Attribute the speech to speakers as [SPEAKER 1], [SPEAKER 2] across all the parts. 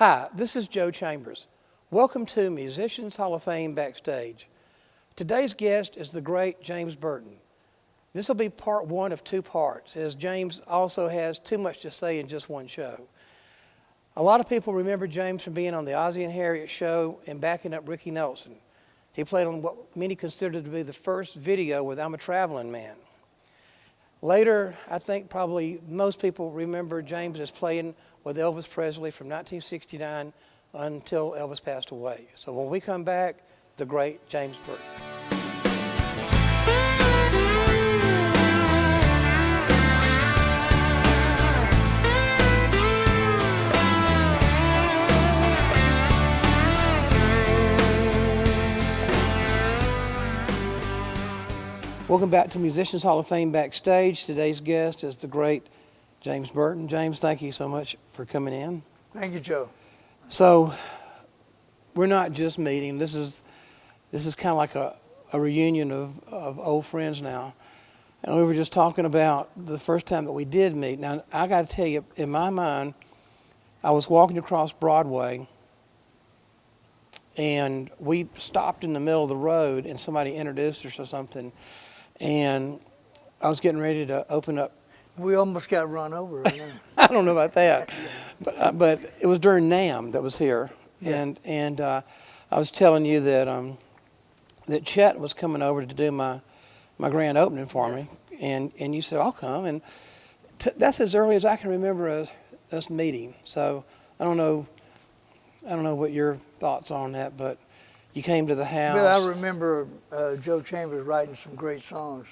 [SPEAKER 1] Hi, this is Joe Chambers. Welcome to Musicians Hall of Fame Backstage. Today's guest is the great James Burton. This will be part one of two parts, as James also has too much to say in just one show. A lot of people remember James from being on the Ozzie and Harriet show and backing up Ricky Nelson. He played on what many consider to be the first video with I'm a Traveling Man. Later, I think probably most people remember James as playing with Elvis Presley from 1969 until Elvis passed away. So when we come back, the great James Burton. Welcome back to Musicians Hall of Fame Backstage. Today's guest is the great James Burton. James, thank you so much for coming in.
[SPEAKER 2] Thank you, Joe.
[SPEAKER 1] So, we're not just meeting. This is kind of like a reunion of old friends now. And we were just talking about the first time that we did meet. Now, I got to tell you, in my mind, I was walking across Broadway, and we stopped in the middle of the road, and somebody introduced us or something. And I was getting ready to open up.
[SPEAKER 2] We almost got run over.
[SPEAKER 1] I don't know about that, but it was during NAMM that was here,
[SPEAKER 2] Yeah.
[SPEAKER 1] and I was telling you that that Chet was coming over to do my grand opening for me, and you said I'll come, and that's as early as I can remember us meeting. So I don't know what your thoughts on that, but you came to the house.
[SPEAKER 2] But I remember Joe Chambers writing some great songs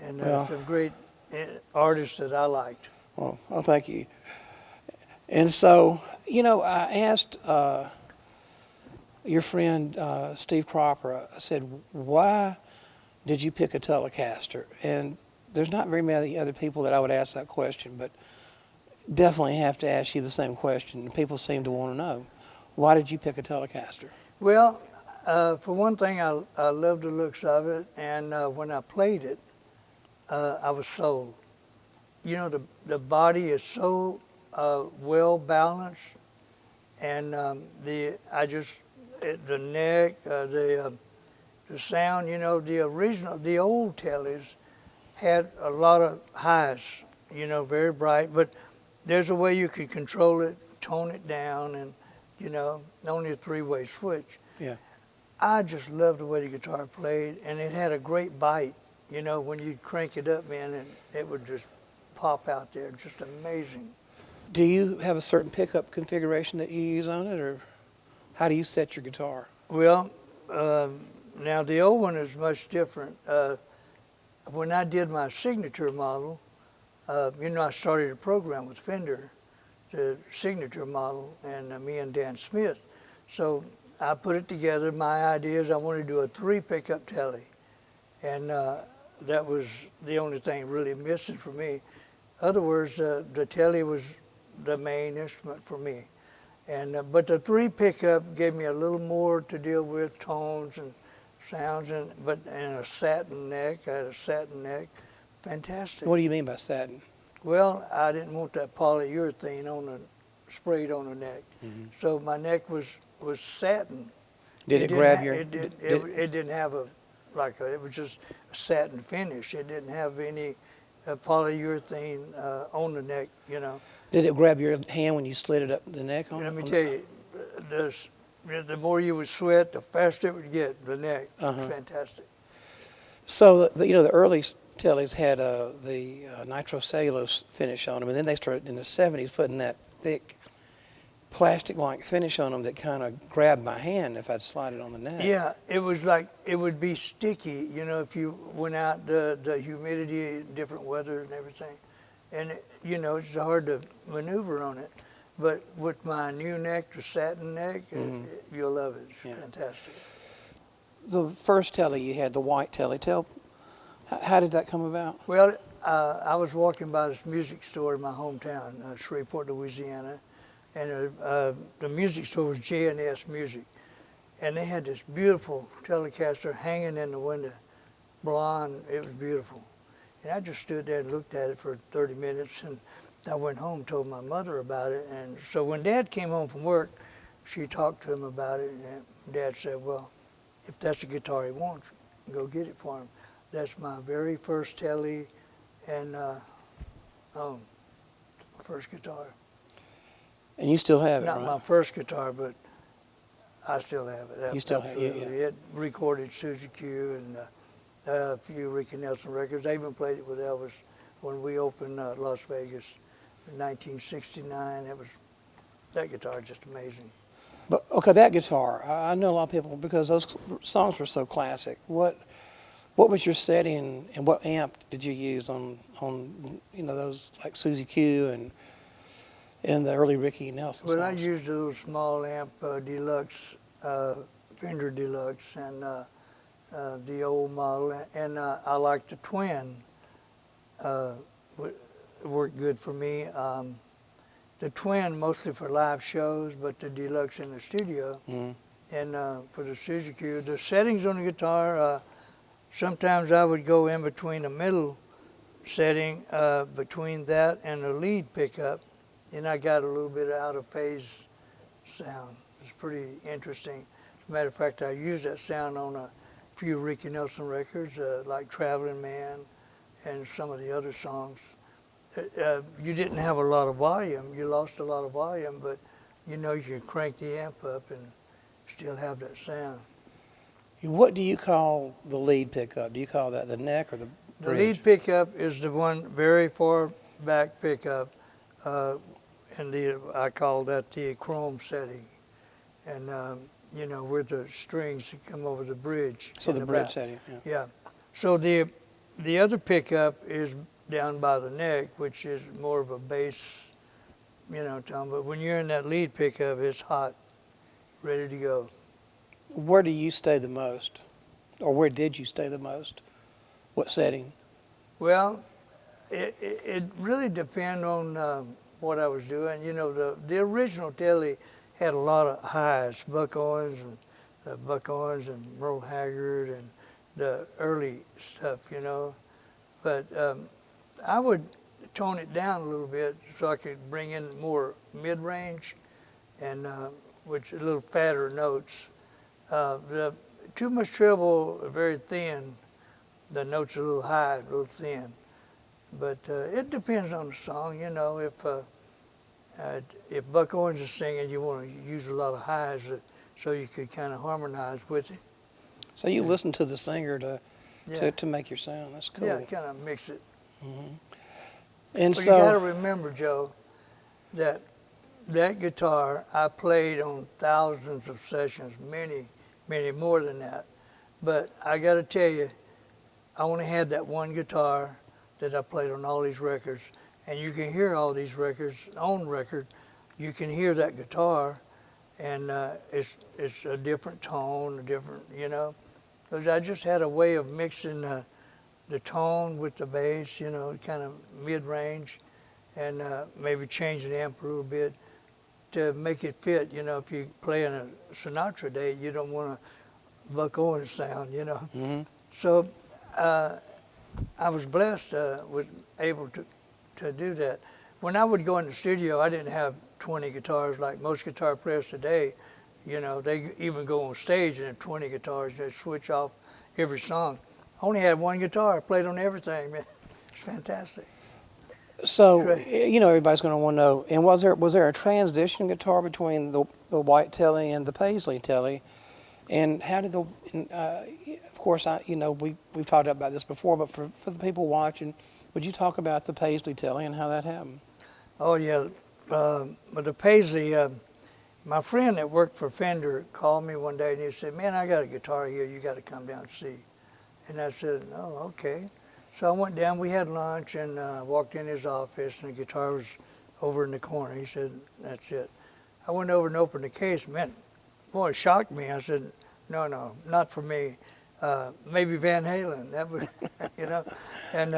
[SPEAKER 2] and some great artists that I liked.
[SPEAKER 1] Well, thank you. And so, I asked your friend Steve Cropper, I said, why did you pick a Telecaster? And there's not very many other people that I would ask that question, but definitely have to ask you the same question. People seem to want to know. Why did you pick a Telecaster?
[SPEAKER 2] Well, for one thing, I loved the looks of it, and when I played it, I was sold. The body is so well balanced, and the neck, the sound. The old tellies had a lot of highs. Very bright, but there's a way you could control it, tone it down, and only a three-way switch.
[SPEAKER 1] Yeah.
[SPEAKER 2] I just loved the way the guitar played, and it had a great bite. When you crank it up, man, and it would just pop out there, just amazing.
[SPEAKER 1] Do you have a certain pickup configuration that you use on it, or how do you set your guitar?
[SPEAKER 2] Well, now the old one is much different. When I did my signature model, I started a program with Fender, the signature model, and me and Dan Smith. So I put it together. My idea is I want to do a 3 pickup telly, and that was the only thing really missing for me. Other words, the telly was the main instrument for me, and but the 3 pickup gave me a little more to deal with, tones and sounds, and a satin neck. I had a satin neck, fantastic.
[SPEAKER 1] What do you mean by satin?
[SPEAKER 2] Well, I didn't want that polyurethane sprayed on the neck, so my neck was satin.
[SPEAKER 1] Did it grab your?
[SPEAKER 2] It didn't have it was just a satin finish. It didn't have any polyurethane on the neck.
[SPEAKER 1] Did it grab your hand when you slid it up the neck?
[SPEAKER 2] Let me tell you, the more you would sweat, the faster it would get. The neck, fantastic.
[SPEAKER 1] So the early tellies had the nitrocellulose finish on them, and then they started in the '70s putting that thick plastic-like finish on them that kind of grabbed my hand if I'd slide it on the neck.
[SPEAKER 2] Yeah, it was like it would be sticky, if you went out, the humidity, different weather and everything. And, it's hard to maneuver on it. But with my new neck, the satin neck, you'll love it. It's fantastic.
[SPEAKER 1] The first telly you had, the white telly, how did that come about?
[SPEAKER 2] Well, I was walking by this music store in my hometown, Shreveport, Louisiana, and the music store was J&S Music, and they had this beautiful Telecaster hanging in the window, blonde. It was beautiful, and I just stood there and looked at it for 30 minutes, and I went home, told my mother about it, and so when Dad came home from work, she talked to him about it, and Dad said, well, if that's the guitar he wants, go get it for him. That's my very first Tele and first guitar.
[SPEAKER 1] And you still have it,
[SPEAKER 2] Not
[SPEAKER 1] right?
[SPEAKER 2] my first guitar, but I still have it.
[SPEAKER 1] You still have it, yeah.
[SPEAKER 2] It recorded Suzy Q and a few Ricky Nelson records. I even played it with Elvis when we opened Las Vegas in 1969. That guitar is just amazing.
[SPEAKER 1] But okay, that guitar, I know a lot of people, because those songs were so classic. What was your setting and what amp did you use on those like Suzy Q and the early Ricky Nelson songs?
[SPEAKER 2] Well, I used a little small amp, Deluxe, Fender Deluxe, and the old model, and I liked the Twin. Worked good for me. The Twin mostly for live shows, but the Deluxe in the studio.
[SPEAKER 1] Mm-hmm.
[SPEAKER 2] And for the Suzy Q, the settings on the guitar, sometimes I would go in between the middle setting, between that and the lead pickup, and I got a little bit out of phase sound. It's pretty interesting. As a matter of fact, I used that sound on a few Ricky Nelson records, like Traveling Man and some of the other songs. You didn't have a lot of volume. You lost a lot of volume, but you can crank the amp up and still have that sound.
[SPEAKER 1] What do you call the lead pickup? Do you call that the neck or the bridge?
[SPEAKER 2] The lead pickup is the one very far back pickup, and I call that the chrome setting, and where the strings come over the bridge.
[SPEAKER 1] So the bridge
[SPEAKER 2] back.
[SPEAKER 1] setting. Yeah.
[SPEAKER 2] Yeah. So the other pickup is down by the neck, which is more of a bass, tone. But when you're in that lead pickup, it's hot, ready to go.
[SPEAKER 1] Where do you stay the most, or where did you stay the most? What setting?
[SPEAKER 2] Well, it really depends on what I was doing. The original Tele had a lot of highs, Buck Owens and Merle Haggard and the early stuff, But I would tone it down a little bit so I could bring in more mid-range and which a little fatter notes. The too much treble, very thin. The notes are a little high, a little thin. But it depends on the song. If Buck Owens is singing, you want to use a lot of highs so you could kind of harmonize with it.
[SPEAKER 1] So you listen to the singer to make your sound. That's cool.
[SPEAKER 2] Yeah, kind of mix it.
[SPEAKER 1] Mm-hmm. And
[SPEAKER 2] But
[SPEAKER 1] so
[SPEAKER 2] you got to remember, Joe, that guitar I played on thousands of sessions, many more than that. But I got to tell you, I only had that one guitar that I played on all these records, and you can hear all these records on record. You can hear that guitar, and it's a different tone, because I just had a way of mixing the tone with the bass, kind of mid-range, and maybe change the amp a little bit to make it fit. If you play in a Sinatra day, you don't want a Buck Owens sound,
[SPEAKER 1] Mm-hmm.
[SPEAKER 2] So I was blessed with able to do that. When I would go in the studio, I didn't have 20 guitars like most guitar players today. They even go on stage and have 20 guitars. They switch off every song. I only had one guitar. I played on everything, man. It's fantastic.
[SPEAKER 1] So, everybody's going to want to know, and was there a transition guitar between the white Tele and the Paisley Tele? And how did of course, we've talked about this before, but for the people watching, would you talk about the Paisley Tele and how that happened?
[SPEAKER 2] Oh, yeah. But the Paisley, my friend that worked for Fender called me one day and he said, man, I got a guitar here. You got to come down and see. And I said, oh, okay. So I went down, we had lunch, and walked in his office, and the guitar was over in the corner. He said, that's it. I went over and opened the case. Man, boy, it shocked me. I said, no, not for me. Maybe Van Halen, that would, And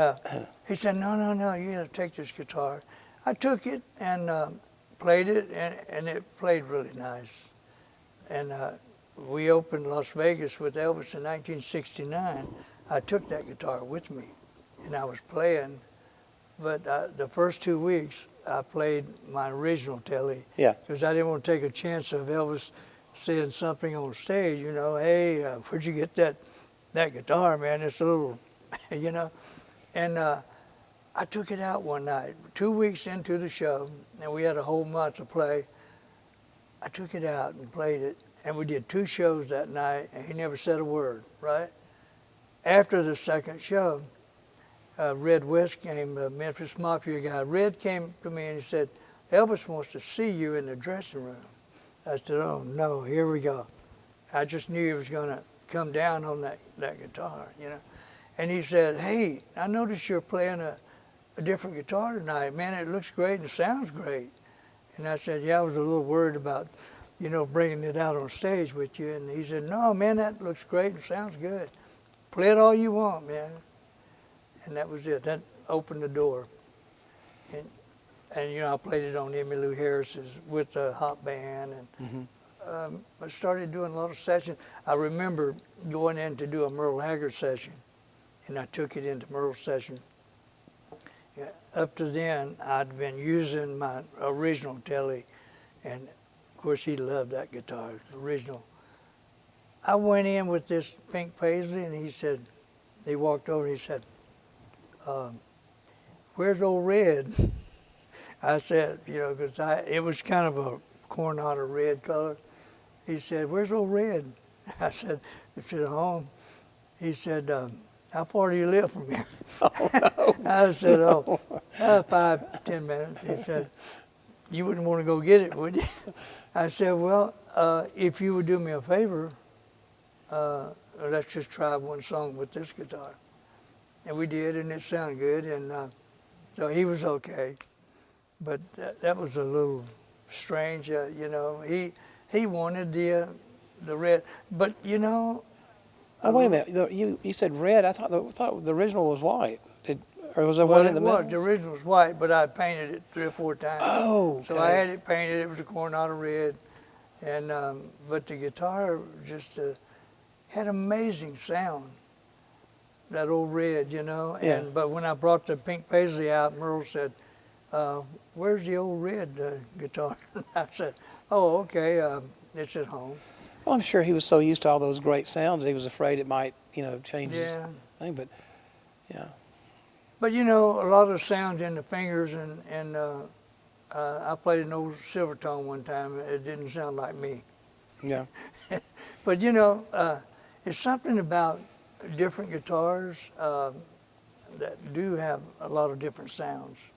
[SPEAKER 2] he said, no, you got to take this guitar. I took it and played it, and it played really nice. And we opened Las Vegas with Elvis in 1969. I took that guitar with me, and I was playing. But the first 2 weeks, I played my original Tele.
[SPEAKER 1] Yeah.
[SPEAKER 2] Because I didn't want to take a chance of Elvis saying something on stage, you know, hey, where'd you get that guitar, man? It's a little, you know. And I took it out one night, 2 weeks into the show, and we had a whole month to play. I took it out and played it, and we did 2 shows that night, and he never said a word, right? After the second show, Red West came, the Memphis Mafia guy. Red came to me and he said, Elvis wants to see you in the dressing room. I said, oh, no, here we go. I just knew he was going to come down on that guitar, you know. And he said, hey, I noticed you're playing a different guitar tonight. Man, it looks great and sounds great. And I said, yeah, I was a little worried about, you know, bringing it out on stage with you. And he said, no, man, that looks great and sounds good. Play it all you want, man. And that was it. That opened the door. And you know, I played it on Emmylou Harris's with the hot band. And I started doing a lot of sessions. I remember going in to do a Merle Haggard session, and I took it into Merle's session. Yeah, up to then, I'd been using my original Tele, and of course, he loved that guitar, the original. I went in with this pink paisley, and he said, he walked over and he said, where's old Red? I said, you know, because it was kind of a Coronado red color. He said, where's old Red? I said, it's at home. He said, how far do you live from here?
[SPEAKER 1] Oh, no.
[SPEAKER 2] I said, 5, 10 minutes. He said, you wouldn't want to go get it, would you? I said, well, if you would do me a favor, let's just try one song with this guitar. And we did, and it sounded good, and so he was okay. But that was a little strange, you know. He wanted the red, but you know.
[SPEAKER 1] Oh, wait a minute. You said red. I thought the original was white. Or was there one in the middle?
[SPEAKER 2] The original was white, but I painted it 3 or 4 times.
[SPEAKER 1] Oh, okay.
[SPEAKER 2] So I had it painted. It was a Coronado red, and but the guitar just had amazing sound. That old Red, you know.
[SPEAKER 1] Yeah.
[SPEAKER 2] But when I brought the pink paisley out, Merle said, where's the old Red guitar? I said, oh, okay, it's at home.
[SPEAKER 1] Well, I'm sure he was so used to all those great sounds that he was afraid it might, you know, change his thing. But, yeah.
[SPEAKER 2] But, you know, a lot of the sounds in the fingers, and I played an old Silvertone one time. It didn't sound like me.
[SPEAKER 1] Yeah.
[SPEAKER 2] But, you know, it's something about different guitars that do have a lot of different sounds.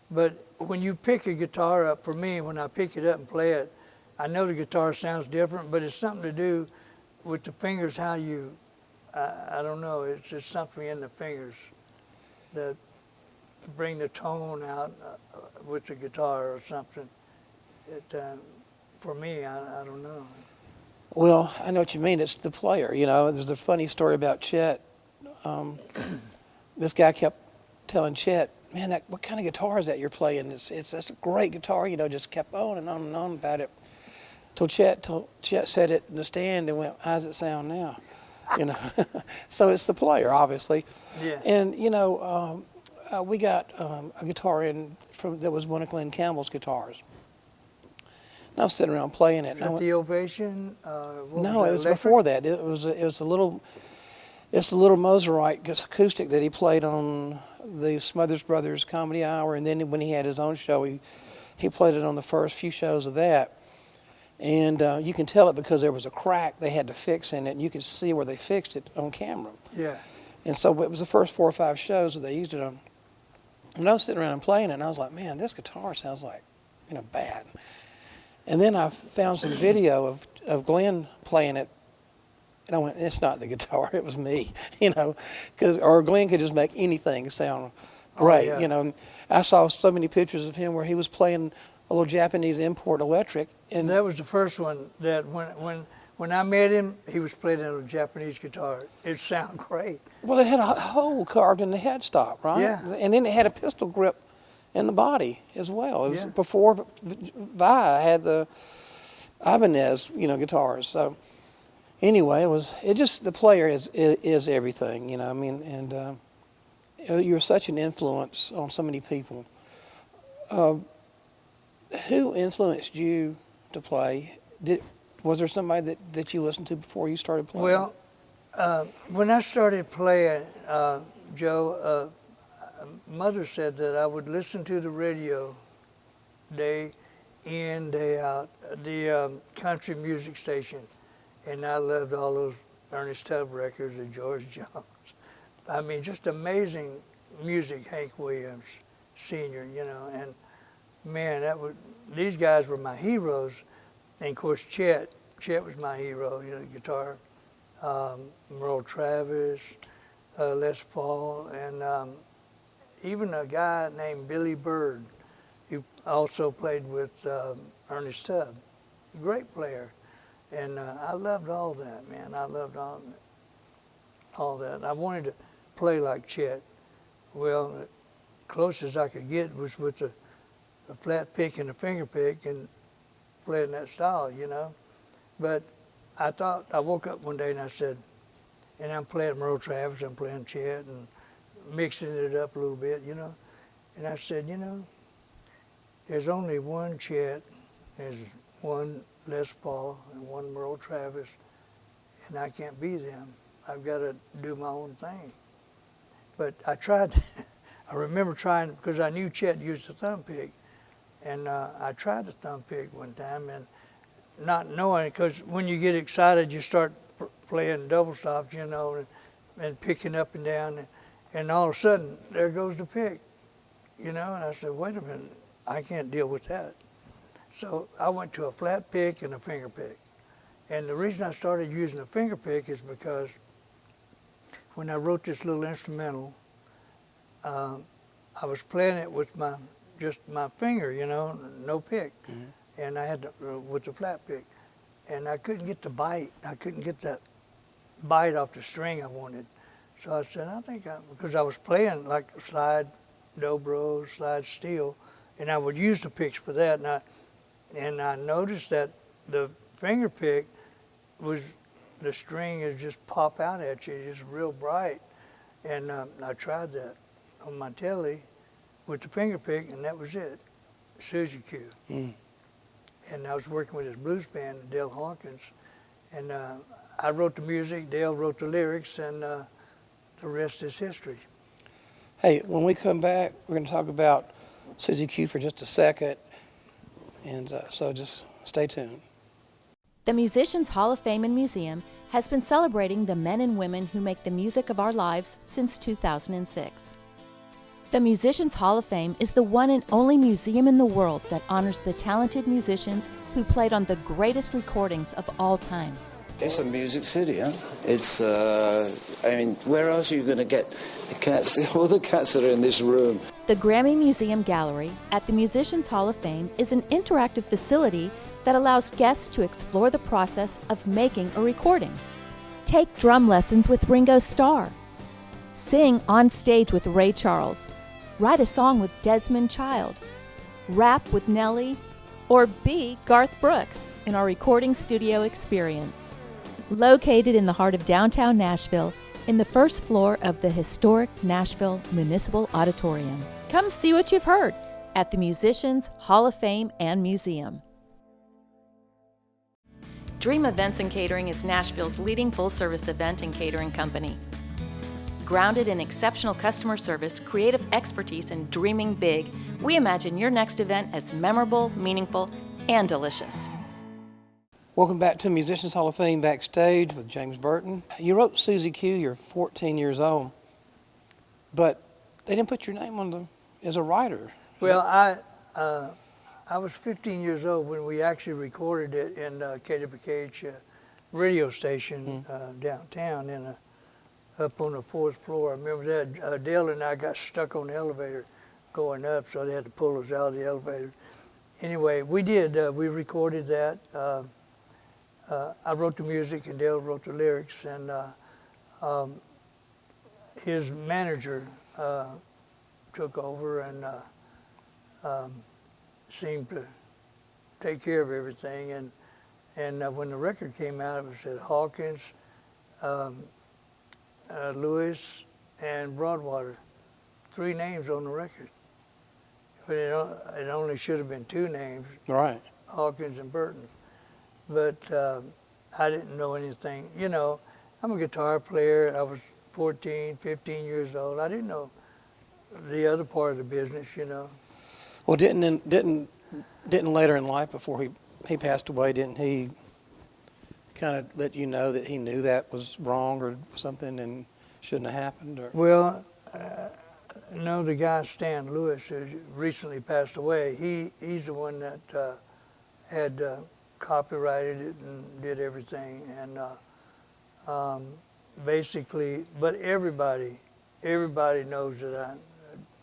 [SPEAKER 2] But when you pick a guitar up, for me, when I pick it up and play it, I know the guitar sounds different, but it's something to do with the fingers, how you, I don't know, it's just something in the fingers that bring the tone out with the guitar or something. For me, I don't know.
[SPEAKER 1] Well, I know what you mean. It's the player, you know. There's a funny story about Chet. This guy kept telling Chet, man, what kind of guitar is that you're playing? It's a great guitar, you know, just kept on and on about it. Till Chet set it in the stand and went, how's it sound now? You know, so it's the player, obviously.
[SPEAKER 2] Yeah.
[SPEAKER 1] And, you know, we got a guitar that was one of Glenn Campbell's guitars. And I was sitting around playing it.
[SPEAKER 2] Is that the Ovation?
[SPEAKER 1] No, it was before that. It was a little Moserite acoustic that he played on the Smothers Brothers Comedy Hour, and then when he had his own show, he played it on the first few shows of that. And you can tell it because there was a crack they had to fix in it, and you could see where they fixed it on camera.
[SPEAKER 2] Yeah.
[SPEAKER 1] And so it was the first 4 or 5 shows that they used it on. And I was sitting around and playing it, and I was like, man, this guitar sounds like, you know, bad. And then I found some video of Glenn playing it, and I went, it's not the guitar, it was me, you know, or Glenn could just make anything sound great, you know. And I saw so many pictures of him where he was playing a little Japanese import electric.
[SPEAKER 2] And that was the first one that when I met him, he was playing a Japanese guitar. It sounded great.
[SPEAKER 1] Well, it had a hole carved in the headstock, right?
[SPEAKER 2] Yeah.
[SPEAKER 1] And then it had a pistol grip in the body as well. It was
[SPEAKER 2] Yeah.
[SPEAKER 1] before Vi had the Ibanez, you know, guitars. So anyway, the player is everything, you know. I mean, and you're such an influence on so many people. Who influenced you to play? Was there somebody that you listened to before you started playing?
[SPEAKER 2] Well, when I started playing, Joe, Mother said that I would listen to the radio day in, day out, the country music station. And I loved all those Ernest Tubb records of George Jones. I mean, just amazing music, Hank Williams Sr., you know. And man, these guys were my heroes. And of course, Chet was my hero, you know, guitar. Merle Travis, Les Paul, and even a guy named Billy Bird, who also played with Ernest Tubb. A great player. And I loved all that, man. I loved all that. I wanted to play like Chet. Well, the closest I could get was with a flat pick and a finger pick and playing that style, you know. But I woke up one day and I said, and I'm playing Merle Travis, I'm playing Chet and mixing it up a little bit, you know. And I said, you know, there's only one Chet, there's one Les Paul and one Merle Travis, and I can't be them. I've got to do my own thing. But I tried, I remember trying, because I knew Chet used a thumb pick, and I tried the thumb pick one time, and not knowing, because when you get excited, you start playing double stops, you know, and picking up and down, and all of a sudden, there goes the pick, you know, and I said, wait a minute, I can't deal with that. So I went to a flat pick and a finger pick. And the reason I started using a finger pick is because when I wrote this little instrumental, I was playing it with just my finger, you know, no pick. Mm-hmm. And I had with the flat pick. And I couldn't get the bite. I couldn't get that bite off the string I wanted. So I said, because I was playing like slide dobro, slide steel, and I would use the picks for that. And I noticed that the finger pick the string would just pop out at you, just real bright. And I tried that on my telly with the finger pick, and that was it, Suzy Q. Mm. And I was working with this blues band, Dale Hawkins, and I wrote the music, Dale wrote the lyrics, and the rest is history.
[SPEAKER 1] Hey, when we come back, we're going to talk about Suzy Q for just a second, and so just stay tuned.
[SPEAKER 3] The Musicians Hall of Fame and Museum has been celebrating the men and women who make the music of our lives since 2006. The Musicians Hall of Fame is the one and only museum in the world that honors the talented musicians who played on the greatest recordings of all time.
[SPEAKER 4] It's a music city, huh? It's, I mean, where else are you going to get the cats, all the cats that are in this room?
[SPEAKER 3] The Grammy Museum Gallery at the Musicians Hall of Fame is an interactive facility that allows guests to explore the process of making a recording. Take drum lessons with Ringo Starr. Sing on stage with Ray Charles. Write a song with Desmond Child. Rap with Nelly. Or be Garth Brooks in our recording studio experience. Located in the heart of downtown Nashville, in the first floor of the historic Nashville Municipal Auditorium. Come see what you've heard at the Musicians Hall of Fame and Museum. Dream Events and Catering is Nashville's leading full-service event and catering company. Grounded in exceptional customer service, creative expertise, and dreaming big, we imagine your next event as memorable, meaningful, and delicious.
[SPEAKER 1] Welcome back to Musicians Hall of Fame Backstage with James Burton. You wrote Suzy Q, you're 14 years old, but they didn't put your name on as a writer.
[SPEAKER 2] Well, I was 15 years old when we actually recorded it in KWKH radio station downtown up on the 4th floor. I remember that. Dale and I got stuck on the elevator going up, so they had to pull us out of the elevator. Anyway, we recorded that. I wrote the music and Dale wrote the lyrics, and his manager took over and seemed to take care of everything. And when the record came out, it said Hawkins, Lewis, and Broadwater. 3 names on the record. but it only should have been two names,
[SPEAKER 1] Right.
[SPEAKER 2] Hawkins and Burton. But I didn't know anything. You know, I'm a guitar player. I was 14, 15 years old. I didn't know the other part of the business, you know.
[SPEAKER 1] Well, didn't later in life, before he passed away, didn't he kind of let you know that he knew that was wrong or something and shouldn't have happened? Or?
[SPEAKER 2] Well, no, the guy Stan Lewis, who recently passed away, he's the one that had copyrighted it and did everything. And basically, but everybody knows that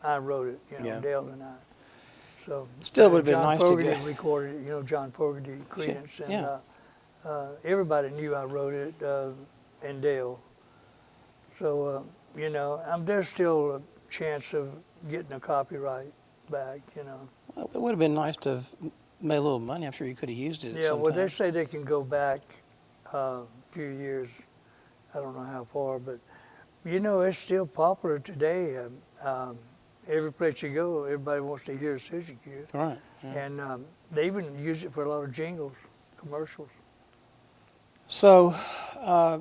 [SPEAKER 2] I wrote it, you know,
[SPEAKER 1] Yeah.
[SPEAKER 2] Dale and I. So
[SPEAKER 1] Still would have been
[SPEAKER 2] John
[SPEAKER 1] nice to
[SPEAKER 2] Fogerty
[SPEAKER 1] get.
[SPEAKER 2] recorded it, you know, John Fogerty, Credence, and
[SPEAKER 1] Yeah.
[SPEAKER 2] everybody knew I wrote it, and Dale. So, you know, there's still a chance of getting a copyright back, you know.
[SPEAKER 1] Well, it would have been nice to have made a little money. I'm sure you could have used it.
[SPEAKER 2] Yeah, well, they
[SPEAKER 1] sometime.
[SPEAKER 2] say they can go back a few years. I don't know how far, but, you know, it's still popular today. Every place you go, everybody wants to hear Suzy Q.
[SPEAKER 1] Right. Yeah.
[SPEAKER 2] And they even use it for a lot of jingles, commercials.
[SPEAKER 1] So,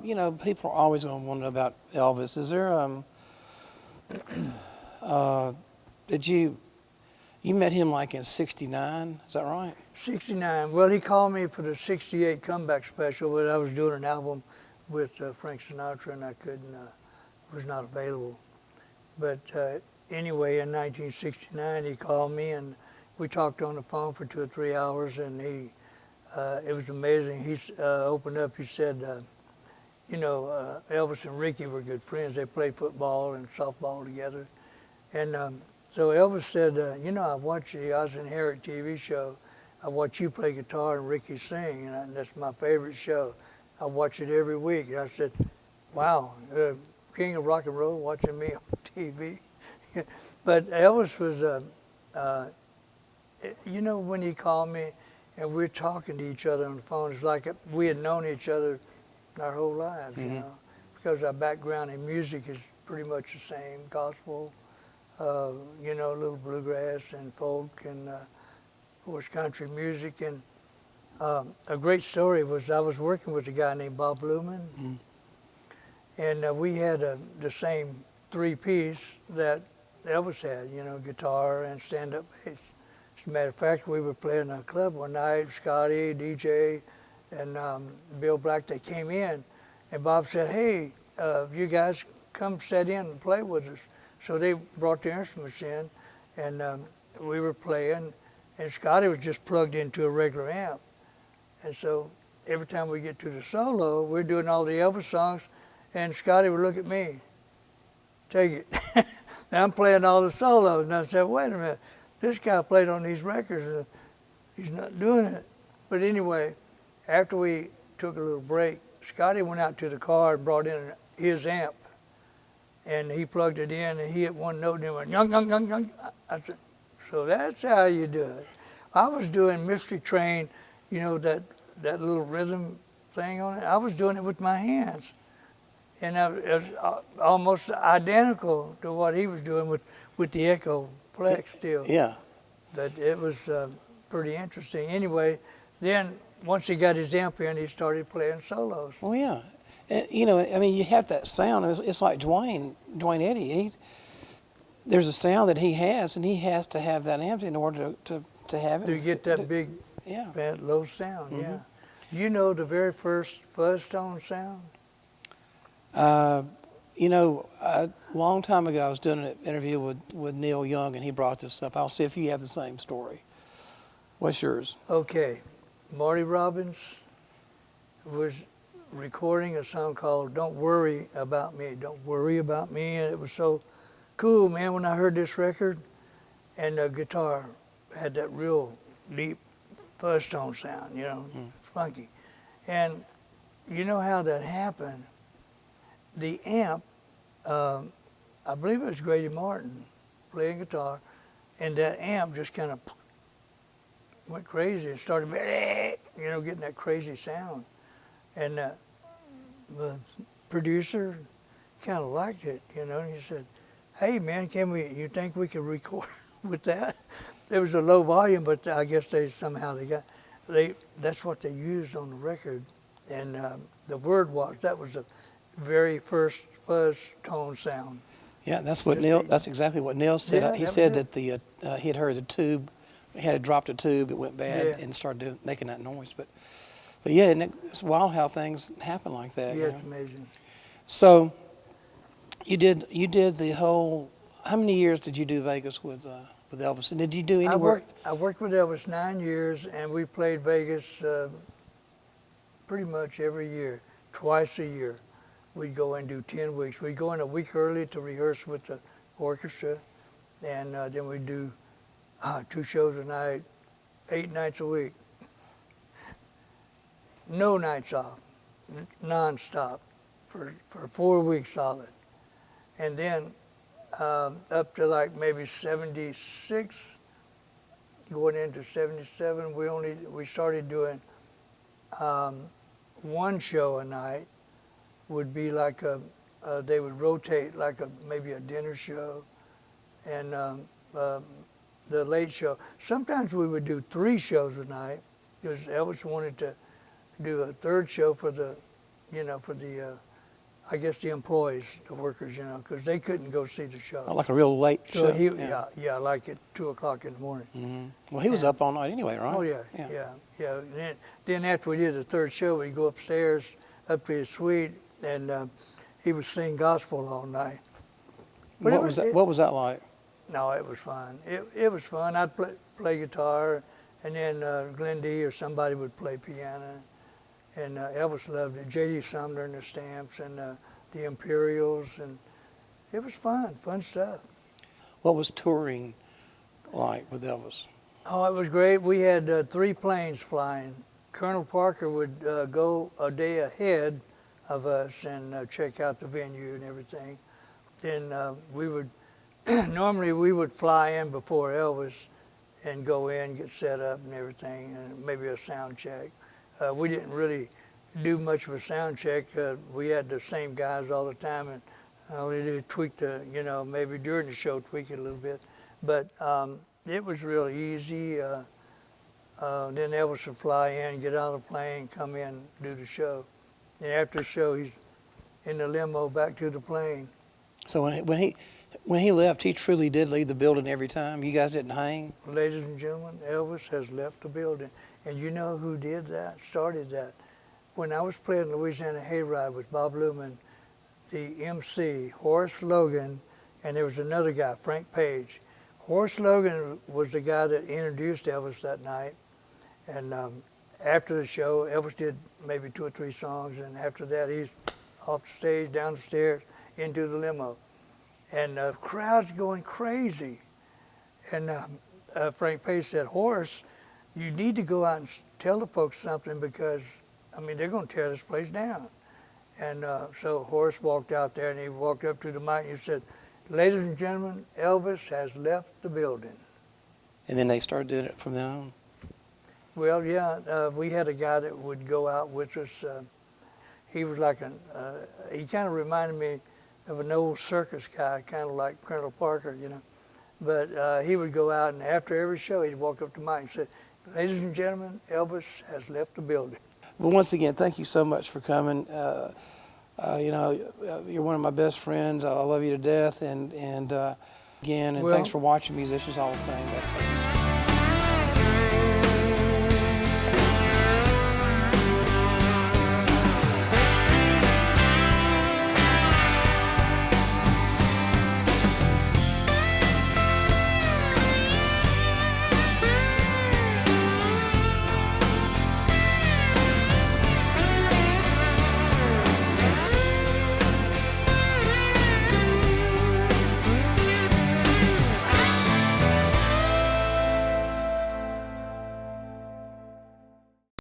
[SPEAKER 1] you know, people are always going to want to know about Elvis. Is there, did you met him like in '69? Is that right?
[SPEAKER 2] 69. Well, he called me for the 68 comeback special, but I was doing an album with Frank Sinatra, and I couldn't, was not available. But anyway, in 1969, he called me, and we talked on the phone for 2 or 3 hours, and it was amazing. He opened up, he said, you know, Elvis and Ricky were good friends. They played football and softball together. And so Elvis said, you know, I watch the Oz and Harriet TV show. I watch you play guitar and Ricky sing, and that's my favorite show. I watch it every week. And I said, wow, king of rock and roll watching me on TV. But Elvis was, you know, when he called me and we're talking to each other on the phone, it's like we had known each other our whole lives, you know, because our background in music is pretty much the same, gospel, you know, a little bluegrass and folk and, of course, country music. And a great story was I was working with a guy named Bob Luman, and we had the same three-piece that Elvis had, you know, guitar and stand-up bass. As a matter of fact, we were playing a club one night, Scotty, DJ, and Bill Black, they came in, and Bob said, hey, you guys come sit in and play with us. So they brought their instruments in, and we were playing, and Scotty was just plugged into a regular amp. And so every time we get to the solo, we're doing all the Elvis songs, and Scotty would look at me, take it. And I'm playing all the solos, and I said, wait a minute, this guy played on these records, and he's not doing it. But anyway, after we took a little break, Scotty went out to the car and brought in his amp, and he plugged it in, and he hit one note, and it went, young, young, young, young. I said, so that's how you do it. I was doing Mystery Train, you know, that little rhythm thing on it. I was doing it with my hands. And it was almost identical to what he was doing with the Echo Plex still.
[SPEAKER 1] Yeah.
[SPEAKER 2] But it was pretty interesting. Anyway, then once he got his amp in, he started playing solos.
[SPEAKER 1] Well, yeah. And, you know, I mean, you have that sound. It's like Dwayne Eddy. There's a sound that he has, and he has to have that amp in order to have it.
[SPEAKER 2] To get that big,
[SPEAKER 1] yeah,
[SPEAKER 2] bad, low sound, yeah. You know the very first fuzz tone sound?
[SPEAKER 1] You know, a long time ago, I was doing an interview with Neil Young, and he brought this up. I'll see if you have the same story. What's yours?
[SPEAKER 2] Okay. Marty Robbins was recording a song called Don't Worry About Me, Don't Worry About Me, and it was so cool, man, when I heard this record, and the guitar had that real deep fuzz tone sound, you know, funky. And you know how that happened? The amp, I believe it was Grady Martin playing guitar, and that amp just kind of went crazy and started, you know, getting that crazy sound. And the producer kind of liked it, you know, and he said, hey man, you think we could record with that. There was a low volume, but I guess that's what they used on the record. And the word was, that was the very first fuzz tone sound.
[SPEAKER 1] Yeah, that's exactly what Neil said.
[SPEAKER 2] Yeah,
[SPEAKER 1] He
[SPEAKER 2] that
[SPEAKER 1] said
[SPEAKER 2] was
[SPEAKER 1] that he had heard the tube, he had dropped a tube, it went bad,
[SPEAKER 2] Yeah.
[SPEAKER 1] and started making that noise. But yeah, and it's wild how things happen like that.
[SPEAKER 2] Yeah,
[SPEAKER 1] you
[SPEAKER 2] it's
[SPEAKER 1] know?
[SPEAKER 2] amazing.
[SPEAKER 1] So you did the whole. How many years did you do Vegas with Elvis? And did you do any work?
[SPEAKER 2] I worked with Elvis 9 years, and we played Vegas pretty much every year, twice a year. We'd go and do 10 weeks. We'd go in a week early to rehearse with the orchestra, and then we'd do 2 shows a night, 8 nights a week. No nights off, non-stop for 4 weeks solid. And then up to like maybe 76, going into 77, we started doing 1 show a night. Would be like they would rotate like maybe a dinner show and the late show. Sometimes we would do 3 shows a night because Elvis wanted to do a 3rd show for the I guess the employees, the workers, because they couldn't go see the show.
[SPEAKER 1] Like a real late
[SPEAKER 2] So
[SPEAKER 1] show.
[SPEAKER 2] yeah, like at 2 o'clock in the morning.
[SPEAKER 1] Mm-hmm. Well, he was up all night anyway, right?
[SPEAKER 2] Oh yeah. And then after we did the 3rd show, we'd go upstairs up to his suite, and he would sing gospel all night. But
[SPEAKER 1] What was that like?
[SPEAKER 2] No, it was fun. It was fun. I'd play guitar, and then Glenn D or somebody would play piano. And Elvis loved it. J.D. Sumner and the Stamps and the Imperials, and it was fun stuff.
[SPEAKER 1] What was touring like with Elvis?
[SPEAKER 2] Oh, it was great. We had 3 planes flying. Colonel Parker would go a day ahead of us and check out the venue and everything. Then we would, normally we would fly in before Elvis and go in, get set up and everything, and maybe a sound check. We didn't really do much of a sound check. We had the same guys all the time, and I only did tweak maybe during the show, tweak it a little bit. But it was real easy. Then Elvis would fly in, get out of the plane, come in, do the show. And after the show, he's in the limo back to the plane.
[SPEAKER 1] So when he left, he truly did leave the building every time. You guys didn't hang?
[SPEAKER 2] Ladies and gentlemen, Elvis has left the building. And you know who did that, started that? When I was playing Louisiana Hayride with Bob Luman, the MC, Horace Logan, and there was another guy, Frank Page. Horace Logan was the guy that introduced Elvis that night. And after the show, Elvis did maybe 2 or 3 songs, and after that, he's off the stage, down the stairs, into the limo. And the crowd's going crazy. And Frank Page said, Horace, you need to go out and tell the folks something because, they're going to tear this place down. And so Horace walked out there, and he walked up to the mic, and he said, ladies and gentlemen, Elvis has left the building.
[SPEAKER 1] And then they started doing it from then on?
[SPEAKER 2] Well, yeah, we had a guy that would go out with us. He was like he kind of reminded me of an old circus guy, kind of like Colonel Parker, But he would go out, and after every show, he'd walk up to Mike and say, ladies and gentlemen, Elvis has left the building.
[SPEAKER 1] Well, once again, thank you so much for coming. You're one of my best friends. I love you to death. And thanks for watching Musicians Hall of Fame.